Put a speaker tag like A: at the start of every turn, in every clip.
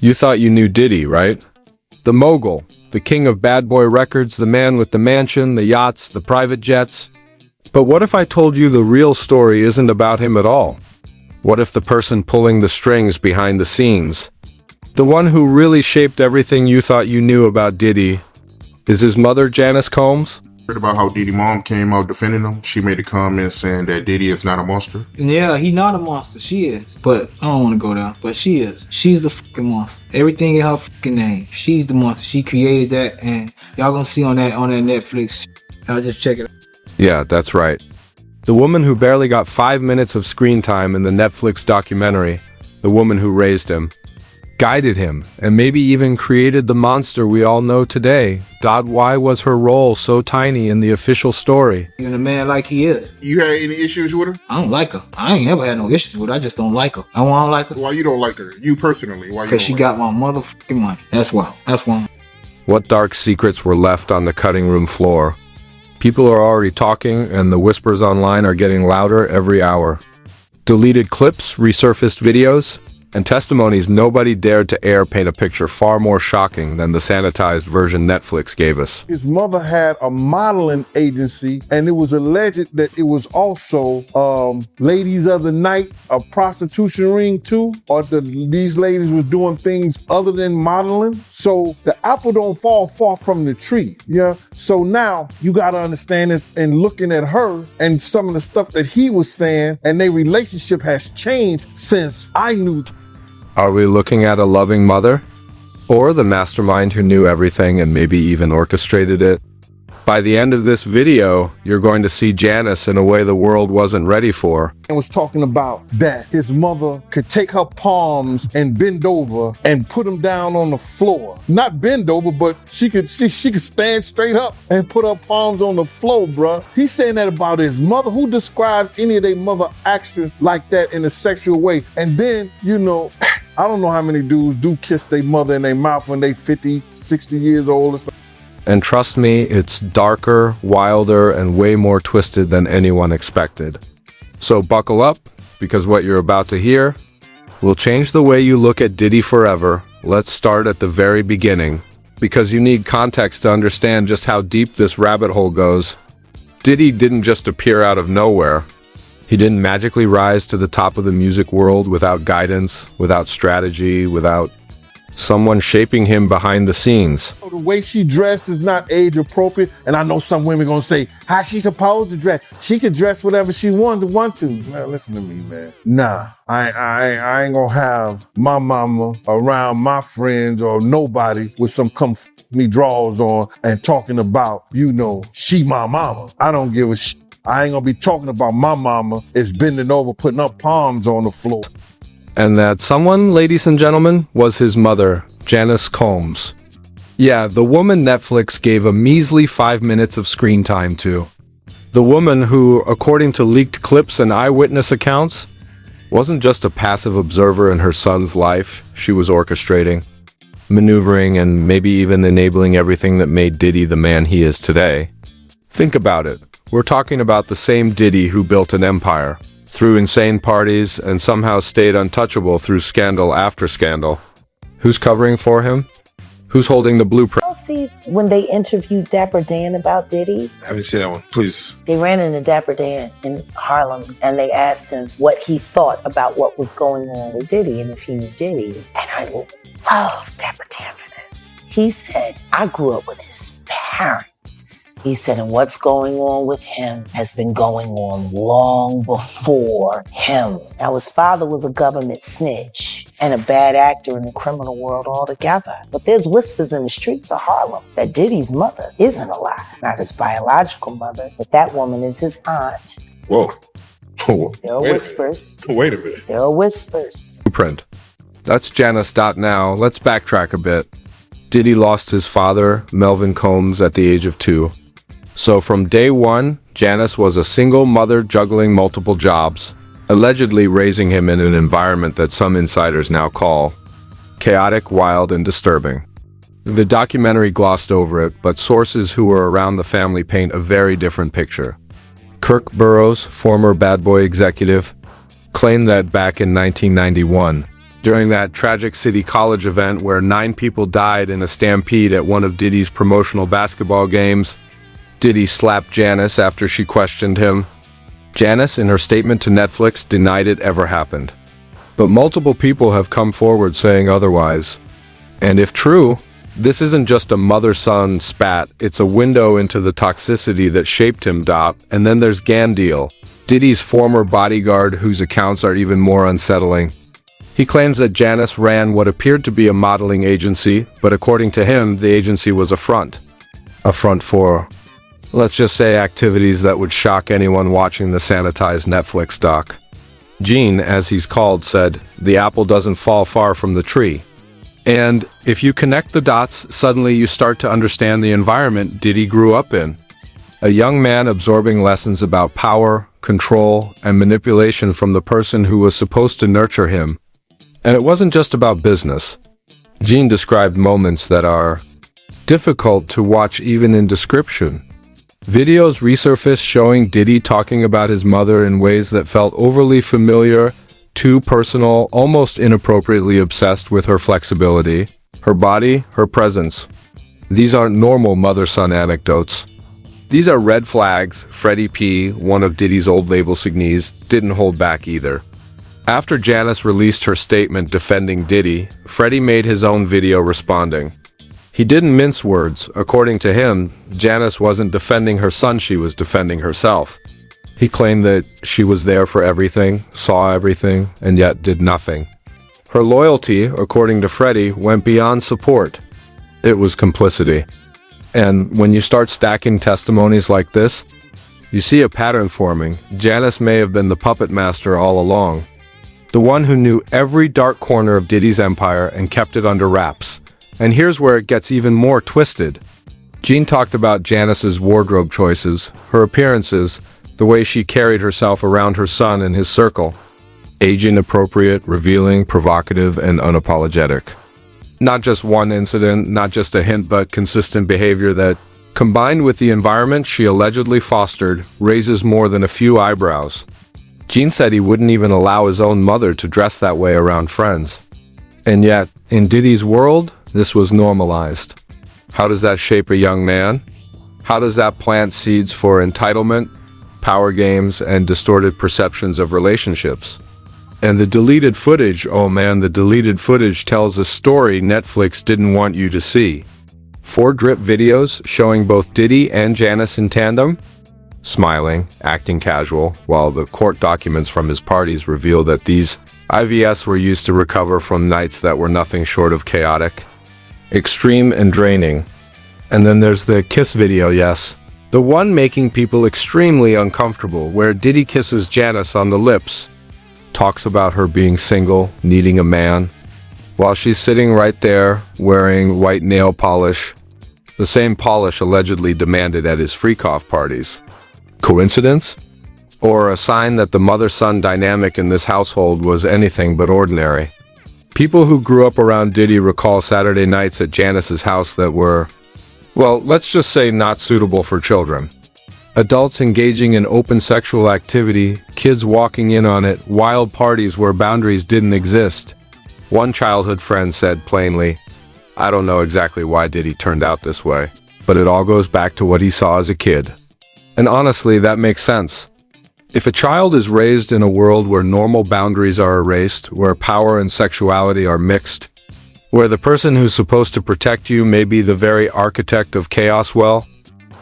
A: You thought you knew Diddy, right? The mogul, the king of bad boy records, the man with the mansion, the yachts, the private jets. But what if I told you the real story isn't about him at all? What if the person pulling the strings behind the scenes, the one who really shaped everything you thought you knew about Diddy, is his mother, Janice Combs?
B: Heard about how Diddy mom came out defending him. She made a comment saying that Diddy is not a monster.
C: Yeah, he not a monster. She is. But I don't want to go there. But she is. She's the fucking monster. Everything in her fucking name. She's the monster. She created that, and y'all gonna see on that Netflix. I'll just check it out.
A: Yeah, that's right. The woman who barely got 5 minutes of screen time in the Netflix documentary, the woman who raised him, guided him, and maybe even created the monster we all know today. Why was her role so tiny in the official story?
C: And a man like he is.
B: You had any issues with her?
C: I don't like her. I ain't ever had no issues with her. I just don't like her. I don't like her.
B: Why you don't like her? You personally? Why?
C: Because she got my motherfucking money. That's why. That's why.
A: What dark secrets were left on the cutting room floor? People are already talking, and the whispers online are getting louder every hour. Deleted clips, resurfaced videos, and testimonies nobody dared to air paint a picture far more shocking than the sanitized version Netflix gave us.
D: His mother had a modeling agency, and it was alleged that it was also ladies of the night, a prostitution ring too, or these ladies was doing things other than modeling. So the apple don't fall far from the tree, yeah? So now you gotta understand this, and looking at her and some of the stuff that he was saying, and their relationship has changed since I knew.
A: Are we looking at a loving mother? Or the mastermind who knew everything and maybe even orchestrated it? By the end of this video, you're going to see Janice in a way the world wasn't ready for.
D: And was talking about that his mother could take her palms and bend over and put them down on the floor. Not bend over, but she could stand straight up and put her palms on the floor, bruh. He's saying that about his mother. Who describes any of their mother actions like that in a sexual way? And then, you know, I don't know how many dudes do kiss their mother in their mouth when they 50, 60 years old or something.
A: And trust me, it's darker, wilder, and way more twisted than anyone expected. So buckle up, because what you're about to hear will change the way you look at Diddy forever. Let's start at the very beginning, because you need context to understand just how deep this rabbit hole goes. Diddy didn't just appear out of nowhere. He didn't magically rise to the top of the music world without guidance, without strategy, without someone shaping him behind the scenes.
D: The way she dressed is not age appropriate, and I know some women gonna say, how she supposed to dress? She can dress whatever she want to. Man, listen to me, man. Nah, I ain't gonna have my mama around my friends or nobody with some come me drawers on and talking about, you know, she my mama. I don't give a shit. I ain't gonna be talking about my mama is bending over, putting her palms on the floor.
A: And that someone, ladies and gentlemen, was his mother, Janice Combs. Yeah, the woman Netflix gave a measly 5 minutes of screen time to. The woman who, according to leaked clips and eyewitness accounts, wasn't just a passive observer in her son's life. She was orchestrating, maneuvering, and maybe even enabling everything that made Diddy the man he is today. Think about it. We're talking about the same Diddy who built an empire, threw insane parties, and somehow stayed untouchable through scandal after scandal. Who's covering for him? Who's holding the blueprint?
E: See, when they interviewed Dapper Dan about Diddy,
B: I haven't seen that one. Please.
E: they ran into Dapper Dan in Harlem and they asked him what he thought about what was going on with Diddy and if he knew Diddy. And I love Dapper Dan for this. He said, I grew up with his parents. He said, and what's going on with him has been going on long before him. Now, his father was a government snitch and a bad actor in the criminal world altogether. But there's whispers in the streets of Harlem that Diddy's mother isn't alive. Not his biological mother, but that woman is his aunt.
B: Whoa.
E: There are whispers.
B: Wait a minute.
E: There are whispers.
A: Blueprint. That's Janice.now. Let's backtrack a bit. Diddy lost his father, Melvin Combs, at the age of 2. So from day one, Janice was a single mother juggling multiple jobs, allegedly raising him in an environment that some insiders now call chaotic, wild, and disturbing. The documentary glossed over it, but sources who were around the family paint a very different picture. Kirk Burroughs, former Bad Boy executive, claimed that back in 1991, during that tragic City College event where 9 people died in a stampede at one of Diddy's promotional basketball games. Diddy slapped Janice after she questioned him. Janice, in her statement to Netflix, denied it ever happened. But multiple people have come forward saying otherwise. And if true, this isn't just a mother-son spat, it's a window into the toxicity that shaped him. And then there's Gandil, Diddy's former bodyguard, whose accounts are even more unsettling. He claims that Janice ran what appeared to be a modeling agency, but according to him, the agency was a front. A front for, let's just say, activities that would shock anyone watching the sanitized Netflix doc. Gene, as he's called, said, "The apple doesn't fall far from the tree." And if you connect the dots, suddenly you start to understand the environment Diddy grew up in. A young man absorbing lessons about power, control, and manipulation from the person who was supposed to nurture him. And it wasn't just about business. Gene described moments that are difficult to watch even in description. Videos resurfaced showing Diddy talking about his mother in ways that felt overly familiar, too personal, almost inappropriately obsessed with her flexibility, her body, her presence. These aren't normal mother-son anecdotes. These are red flags. Freddie P., one of Diddy's old label signees, didn't hold back either. After Janice released her statement defending Diddy, Freddie made his own video responding. He didn't mince words. According to him, Janice wasn't defending her son, she was defending herself. He claimed that she was there for everything, saw everything, and yet did nothing. Her loyalty, according to Freddie, went beyond support. It was complicity. And when you start stacking testimonies like this, you see a pattern forming. Janice may have been the puppet master all along. The one who knew every dark corner of Diddy's empire and kept it under wraps. And here's where it gets even more twisted. Gene talked about Janice's wardrobe choices, her appearances, the way she carried herself around her son and his circle. Age-inappropriate, revealing, provocative, and unapologetic. Not just one incident, not just a hint, but consistent behavior that, combined with the environment she allegedly fostered, raises more than a few eyebrows. Gene said he wouldn't even allow his own mother to dress that way around friends. And yet, in Diddy's world, this was normalized. How does that shape a young man? How does that plant seeds for entitlement, power games, and distorted perceptions of relationships? And the deleted footage, oh man, the deleted footage tells a story Netflix didn't want you to see. 4 drip videos showing both Diddy and Janice in tandem, smiling, acting casual, while the court documents from his parties reveal that these IVs were used to recover from nights that were nothing short of chaotic, extreme, and draining. And then there's the kiss video, yes. The one making people extremely uncomfortable, where Diddy kisses Janice on the lips, talks about her being single, needing a man, while she's sitting right there wearing white nail polish, the same polish allegedly demanded at his freak-off parties. Coincidence? Or a sign that the mother-son dynamic in this household was anything but ordinary? People who grew up around Diddy recall Saturday nights at Janice's house that were, well, let's just say not suitable for children. Adults engaging in open sexual activity, kids walking in on it, wild parties where boundaries didn't exist. One childhood friend said plainly, "I don't know exactly why Diddy turned out this way, but it all goes back to what he saw as a kid." And honestly, that makes sense. If a child is raised in a world where normal boundaries are erased, where power and sexuality are mixed, where the person who's supposed to protect you may be the very architect of chaos, well,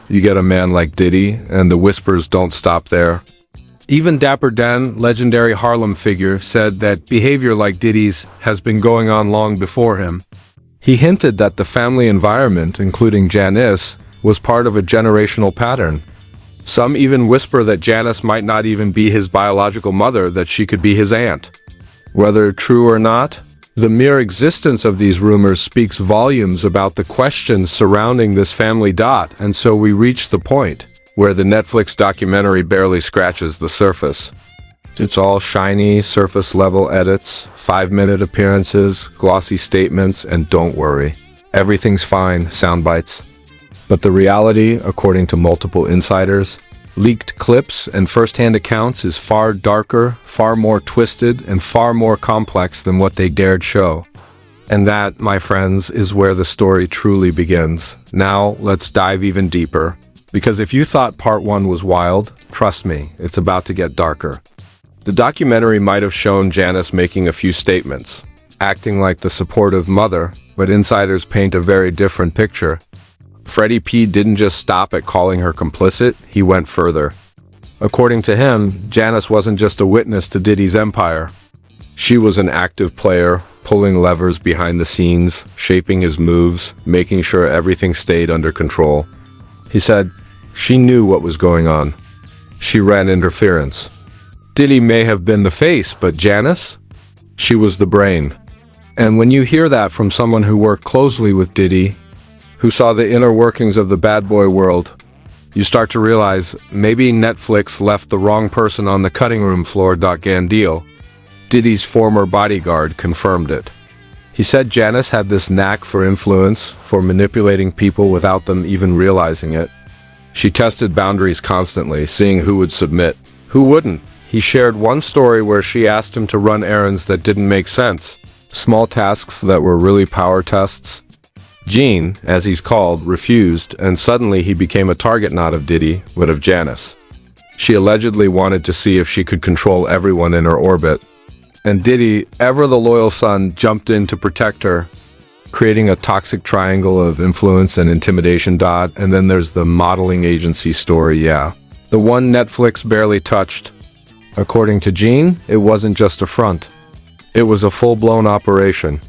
A: you get a man like Diddy, and the whispers don't stop there. Even Dapper Dan, legendary Harlem figure, said that behavior like Diddy's has been going on long before him. He hinted that the family environment, including Janice, was part of a generational pattern. Some even whisper that Janice might not even be his biological mother, that she could be his aunt. Whether true or not, the mere existence of these rumors speaks volumes about the questions surrounding this family. And so we reach the point where the Netflix documentary barely scratches the surface. It's all shiny, surface-level edits, 5-minute appearances, glossy statements, and don't worry, everything's fine sound bites. But the reality, according to multiple insiders, leaked clips, and first-hand accounts is far darker, far more twisted, and far more complex than what they dared show. And that, my friends, is where the story truly begins. Now, let's dive even deeper. Because if you thought part 1 was wild, trust me, it's about to get darker. The documentary might have shown Janice making a few statements, acting like the supportive mother, but insiders paint a very different picture. Freddie P didn't just stop at calling her complicit, he went further. According to him, Janice wasn't just a witness to Diddy's empire. She was an active player, pulling levers behind the scenes, shaping his moves, making sure everything stayed under control. He said, she knew what was going on. She ran interference. Diddy may have been the face, but Janice? She was the brain. And when you hear that from someone who worked closely with Diddy, who saw the inner workings of the bad boy world, you start to realize maybe Netflix left the wrong person on the cutting room floor. Gandil, Diddy's former bodyguard, confirmed it. He said Janice had this knack for influence, for manipulating people without them even realizing it. She tested boundaries constantly, seeing who would submit, who wouldn't. He shared one story where she asked him to run errands that didn't make sense, small tasks that were really power tests. Gene, as he's called, refused, and suddenly he became a target not of Diddy, but of Janice. She allegedly wanted to see if she could control everyone in her orbit. And Diddy, ever the loyal son, jumped in to protect her, creating a toxic triangle of influence and intimidation. And then there's the modeling agency story, the one Netflix barely touched. According to Gene, it wasn't just a front. It was a full-blown operation.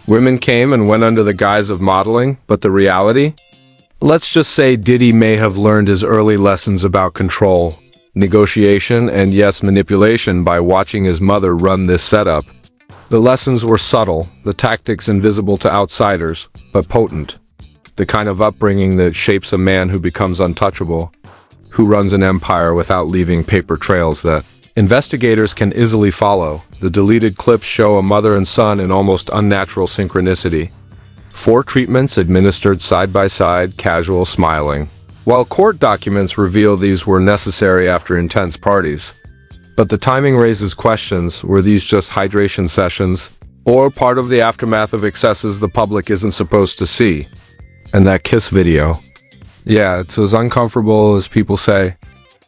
A: Women came and went under the guise of modeling, but the reality? Let's just say Diddy may have learned his early lessons about control, negotiation, and yes, manipulation by watching his mother run this setup. The lessons were subtle, the tactics invisible to outsiders, but potent. The kind of upbringing that shapes a man who becomes untouchable, who runs an empire without leaving paper trails that investigators can easily follow. The deleted clips show a mother and son in almost unnatural synchronicity. 4 treatments administered side by side, casual, smiling. While court documents reveal these were necessary after intense parties. But the timing raises questions. Were these just hydration sessions, or part of the aftermath of excesses the public isn't supposed to see? And that kiss video. Yeah, it's as uncomfortable as people say.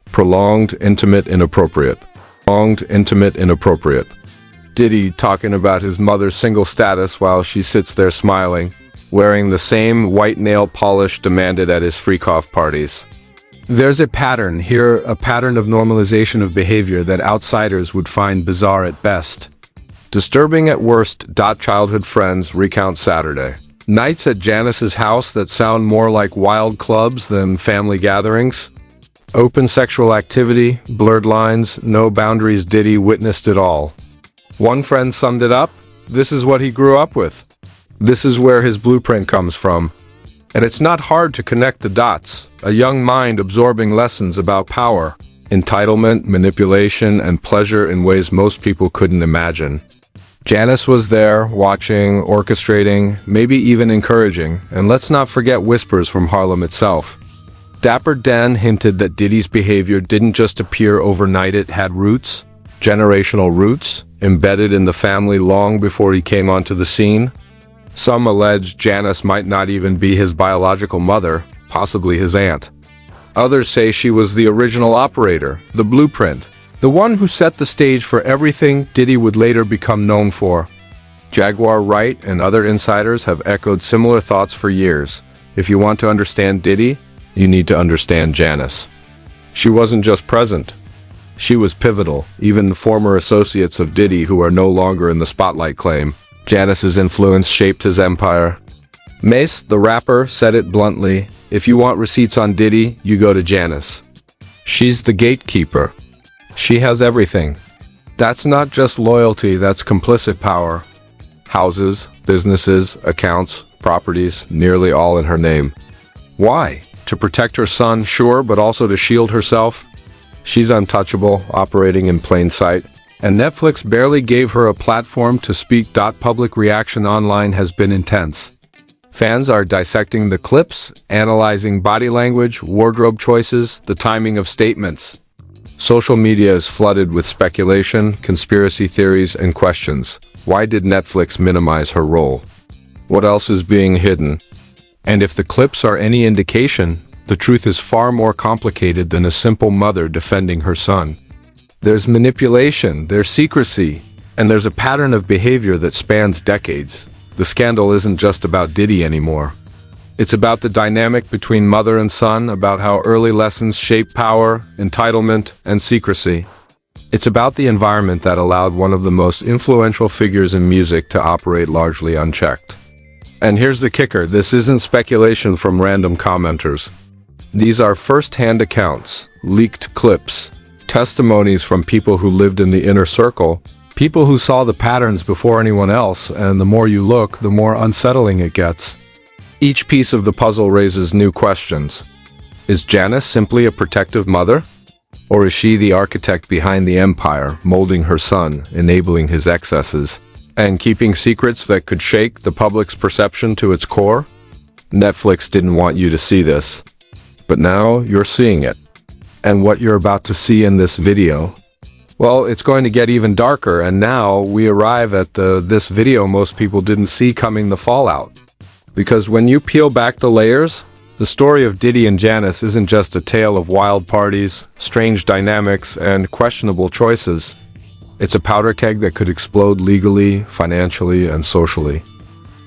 A: Prolonged, intimate, inappropriate. Prolonged, intimate, inappropriate. Diddy talking about his mother's single status while she sits there smiling, wearing the same white nail polish demanded at his freak-off parties. There's a pattern here, a pattern of normalization of behavior that outsiders would find bizarre at best. Disturbing at worst. Childhood friends recount Saturday nights at Janice's house that sound more like wild clubs than family gatherings. Open sexual activity, blurred lines, no boundaries. Diddy witnessed it all. One friend summed it up, this is what he grew up with. This is where his blueprint comes from. And it's not hard to connect the dots. A young mind absorbing lessons about power, entitlement, manipulation, and pleasure in ways most people couldn't imagine. Janice was there, watching, orchestrating, maybe even encouraging, and let's not forget whispers from Harlem itself. Dapper Dan hinted that Diddy's behavior didn't just appear overnight, it had roots, generational roots, embedded in the family long before he came onto the scene. Some allege Janice might not even be his biological mother, possibly his aunt. Others say she was the original operator, the blueprint, the one who set the stage for everything Diddy would later become known for. Jaguar Wright and other insiders have echoed similar thoughts for years. If you want to understand Diddy, you need to understand Janice. She wasn't just present. She was pivotal. Even former associates of Diddy who are no longer in the spotlight claim Janice's influence shaped his empire. Mace, the rapper, said it bluntly, if you want receipts on Diddy, you go to Janice. She's the gatekeeper. She has everything. That's not just loyalty, that's complicit power. Houses, businesses, accounts, properties, nearly all in her name. Why? To protect her son, sure, but also to shield herself? She's untouchable, operating in plain sight. And Netflix barely gave her a platform to speak. Public reaction online has been intense. Fans are dissecting the clips, analyzing body language, wardrobe choices, the timing of statements. Social media is flooded with speculation, conspiracy theories, and questions. Why did Netflix minimize her role? What else is being hidden? And if the clips are any indication, the truth is far more complicated than a simple mother defending her son. There's manipulation, there's secrecy, and there's a pattern of behavior that spans decades. The scandal isn't just about Diddy anymore. It's about the dynamic between mother and son, about how early lessons shape power, entitlement, and secrecy. It's about the environment that allowed one of the most influential figures in music to operate largely unchecked. And here's the kicker, this isn't speculation from random commenters. These are first-hand accounts, leaked clips, testimonies from people who lived in the inner circle, people who saw the patterns before anyone else, and the more you look, the more unsettling it gets. Each piece of the puzzle raises new questions. Is Janice simply a protective mother? Or is she the architect behind the empire, molding her son, enabling his excesses, and keeping secrets that could shake the public's perception to its core? Netflix didn't want you to see this, but now you're seeing it. And what you're about to see in this video, well, it's going to get even darker, and now we arrive at this video most people didn't see coming, the fallout. Because when you peel back the layers, the story of Diddy and Janice isn't just a tale of wild parties, strange dynamics, and questionable choices. It's a powder keg that could explode legally, financially, and socially.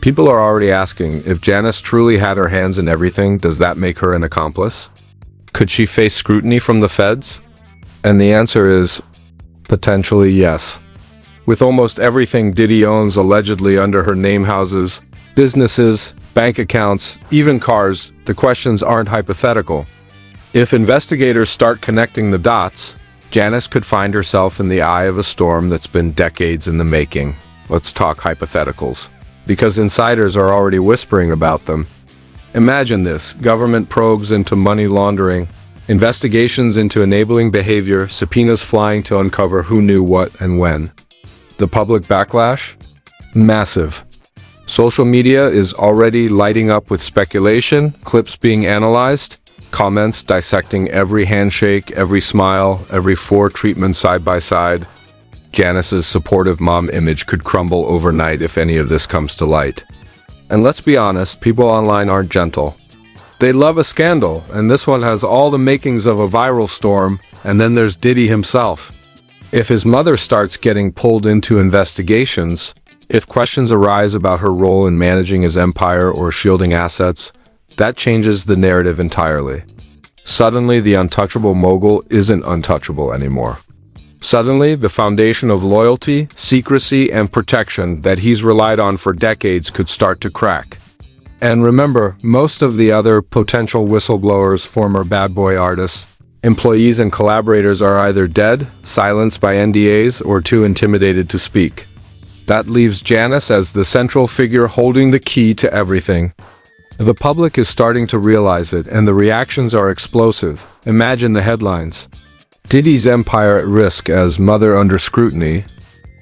A: People are already asking, if Janice truly had her hands in everything, does that make her an accomplice? Could she face scrutiny from the feds? And the answer is, potentially yes. With almost everything Diddy owns allegedly under her name houses, businesses, bank accounts, even cars, the questions aren't hypothetical. If investigators start connecting the dots, Janice could find herself in the eye of a storm that's been decades in the making. Let's talk hypotheticals, because insiders are already whispering about them. Imagine this, government probes into money laundering, investigations into enabling behavior, subpoenas flying to uncover who knew what and when. The public backlash? Massive. Social media is already lighting up with speculation, clips being analyzed, comments dissecting every handshake, every smile, every fore treatment side by side. Janice's supportive mom image could crumble overnight if any of this comes to light. And let's be honest, people online aren't gentle. They love a scandal, and this one has all the makings of a viral storm, and then there's Diddy himself. If his mother starts getting pulled into investigations, if questions arise about her role in managing his empire or shielding assets, that changes the narrative entirely. Suddenly, the untouchable mogul isn't untouchable anymore. Suddenly, the foundation of loyalty, secrecy, and protection that he's relied on for decades could start to crack. And remember, most of the other potential whistleblowers, former bad boy artists, employees, and collaborators are either dead, silenced by NDAs, or too intimidated to speak. That leaves Janice as the central figure holding the key to everything. The public is starting to realize it, and the reactions are explosive. Imagine the headlines. Diddy's empire at risk as mother under scrutiny.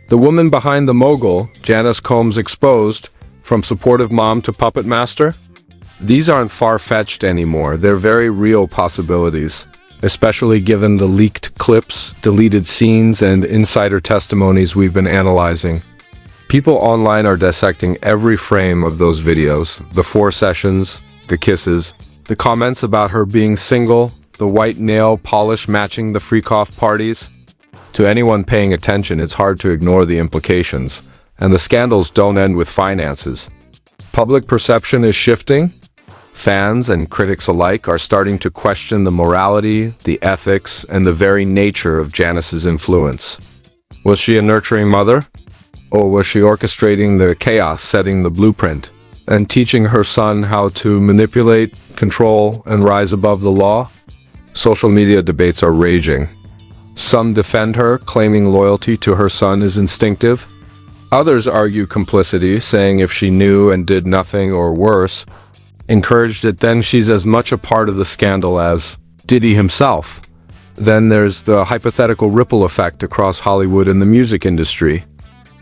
A: The woman behind the mogul, Janice Combs, exposed, from supportive mom to puppet master. These aren't far-fetched anymore, they're very real possibilities, especially given the leaked clips, deleted scenes, and insider testimonies we've been analyzing. People online are dissecting every frame of those videos, the 4 sessions, the kisses, the comments about her being single, the white nail polish matching the freak-off parties. To anyone paying attention, it's hard to ignore the implications, and the scandals don't end with finances. Public perception is shifting. Fans and critics alike are starting to question the morality, the ethics, and the very nature of Janice's influence. Was she a nurturing mother? Or was she orchestrating the chaos, setting the blueprint, and teaching her son how to manipulate, control, and rise above the law? Social media debates are raging. Some defend her, claiming loyalty to her son is instinctive. Others argue complicity, saying if she knew and did nothing, or worse, encouraged it, then she's as much a part of the scandal as Diddy himself. Then there's the hypothetical ripple effect across Hollywood and the music industry.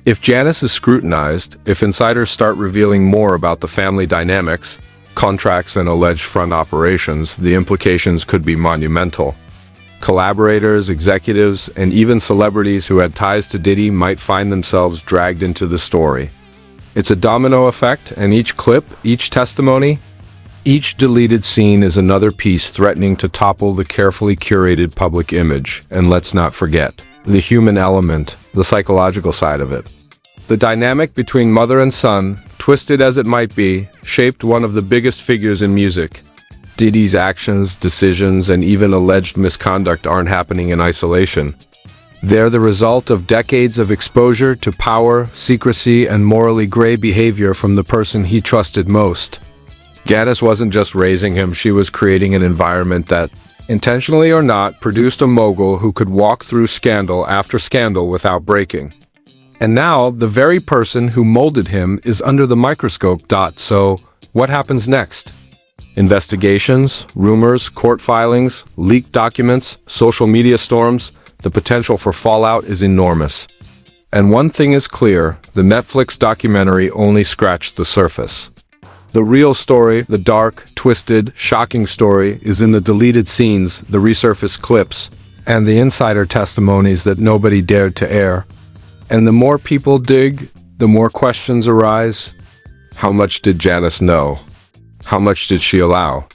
A: If Janice is scrutinized, if insiders start revealing more about the family dynamics, contracts, and alleged front operations, the implications could be monumental. Collaborators, executives, and even celebrities who had ties to Diddy might find themselves dragged into the story. It's a domino effect, and each clip, each testimony, each deleted scene is another piece threatening to topple the carefully curated public image. And let's not forget the human element, the psychological side of it. The dynamic between mother and son, twisted as it might be, shaped one of the biggest figures in music. Diddy's actions, decisions, and even alleged misconduct aren't happening in isolation. They're the result of decades of exposure to power, secrecy, and morally gray behavior from the person he trusted most. Janice wasn't just raising him, she was creating an environment that, intentionally or not, produced a mogul who could walk through scandal after scandal without breaking. And now, the very person who molded him is under the microscope. So, what happens next? Investigations, rumors, court filings, leaked documents, social media storms, the potential for fallout is enormous. And one thing is clear, the Netflix documentary only scratched the surface. The real story, the dark, twisted, shocking story, is in the deleted scenes, the resurfaced clips, and the insider testimonies that nobody dared to air. And the more people dig, the more questions arise. How much did Janice know? How much did she allow?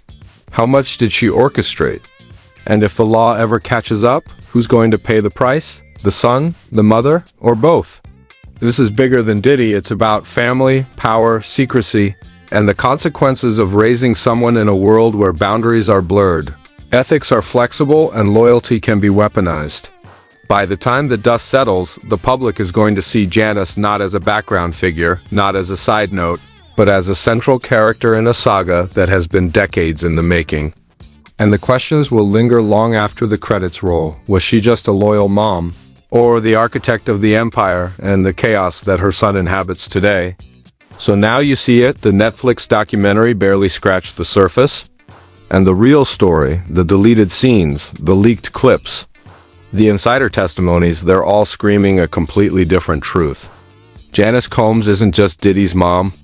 A: How much did she orchestrate? And if the law ever catches up, who's going to pay the price? The son, the mother, or both? This is bigger than Diddy. It's about family, power, secrecy, and the consequences of raising someone in a world where boundaries are blurred. Ethics are flexible and loyalty can be weaponized. By the time the dust settles, the public is going to see Janice not as a background figure, not as a side note, but as a central character in a saga that has been decades in the making. And the questions will linger long after the credits roll. Was she just a loyal mom, or the architect of the empire and the chaos that her son inhabits today? So now you see it, the Netflix documentary barely scratched the surface, and the real story, the deleted scenes, the leaked clips, the insider testimonies, they're all screaming a completely different truth. Janice Combs isn't just Diddy's mom.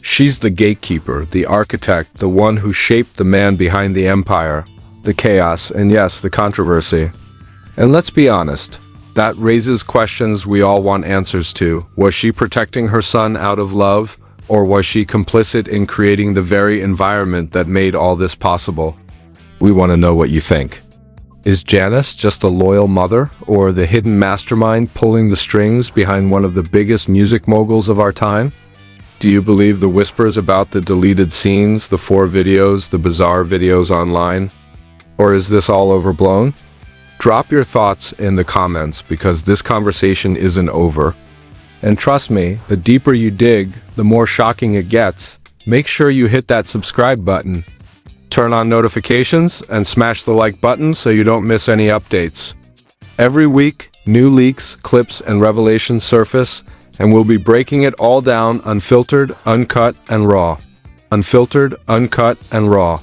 A: She's the gatekeeper, the architect, the one who shaped the man behind the empire, the chaos, and yes, the controversy. And let's be honest, that raises questions we all want answers to. Was she protecting her son out of love, or was she complicit in creating the very environment that made all this possible? We want to know what you think. Is Janice just a loyal mother, or the hidden mastermind pulling the strings behind one of the biggest music moguls of our time? Do you believe the whispers about the deleted scenes, the 4 videos, the bizarre videos online? Or is this all overblown? Drop your thoughts in the comments because this conversation isn't over. And trust me, the deeper you dig, the more shocking it gets. Make sure you hit that subscribe button, turn on notifications, and smash the like button so you don't miss any updates. Every week, new leaks, clips, and revelations surface, and we'll be breaking it all down unfiltered, uncut, and raw. Unfiltered, uncut, and raw.